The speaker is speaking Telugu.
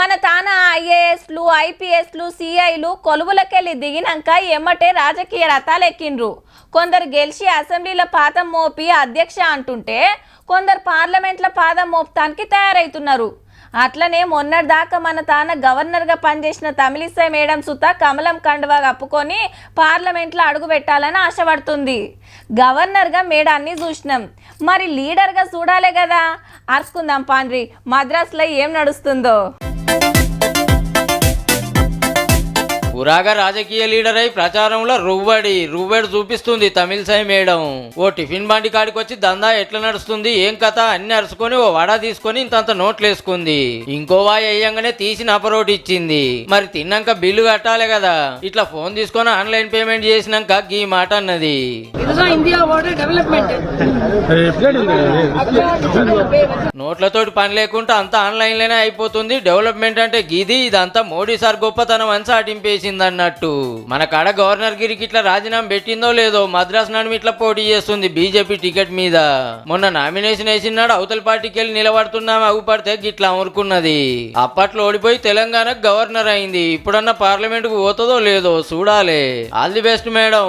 మన తాన ఐఏఎస్లు ఐపీఎస్లు సిఐలు కొలువులకెళ్ళి దిగినాక ఎమ్మటే రాజకీయ రథాలెక్కిండ్రు. కొందరు గెలిచి అసెంబ్లీల పాదం మోపి అధ్యక్ష అంటుంటే కొందరు పార్లమెంట్ల పాదం మోపటానికి తయారైతున్నారు. అట్లనే మొన్నటిదాకా మన తాన గవర్నర్గా పనిచేసిన తమిళిసై మేడం సుత కమలం కండువా కప్పుకొని పార్లమెంట్లో అడుగు పెట్టాలని ఆశపడుతుంది. గవర్నర్గా మేడాన్ని చూసినాం, మరి లీడర్గా చూడాలే కదా. అరుచుకుందాం పాండ్రి, మద్రాసులో ఏం నడుస్తుందో. పురాగా రాజకీయ లీడర్ అయి ప్రచారంలో రువ్వడి చూపిస్తుంది తమిళిసై మేడం. ఓ టిఫిన్ బండి కాడికి వచ్చి దందా ఎట్లా నడుస్తుంది ఏం కథ అన్ని అరుచుకొని ఓ వడ తీసుకొని ఇంతంత నోట్లేసుకుంది. ఇంకో వాయి అయ్యంగానే తీసి నపరోటి ఇచ్చింది. మరి తిన్నాక బిల్లు కట్టాలి కదా. ఇట్లా ఫోన్ తీసుకొని ఆన్లైన్ పేమెంట్ చేసినాక ఈ మాట అన్నది. నోట్లతోటి పని లేకుండా అంతా ఆన్లైన్ లోనే అయిపోతుంది. డెవలప్మెంట్ అంటే గిది, ఇదంతా మోడీ సార్ గొప్పతనం అని సాటింపేసి అన్నట్టు. మన కాడ గవర్నర్ గిరికి ఇట్లా రాజీనామా పెట్టిందో లేదో మద్రాసు నడుము ఇట్లా పోటీ చేస్తుంది బీజేపీ టికెట్ మీద. మొన్న నామినేషన్ వేసినాడు అవతల పార్టీకి వెళ్ళి నిలబడుతున్నాము అగుపడితే గిట్లా అమరుకున్నది. అప్పట్లో ఓడిపోయి తెలంగాణకు గవర్నర్ అయింది. ఇప్పుడన్నా పార్లమెంట్ కు పోతుందో లేదో చూడాలి. All the best madam.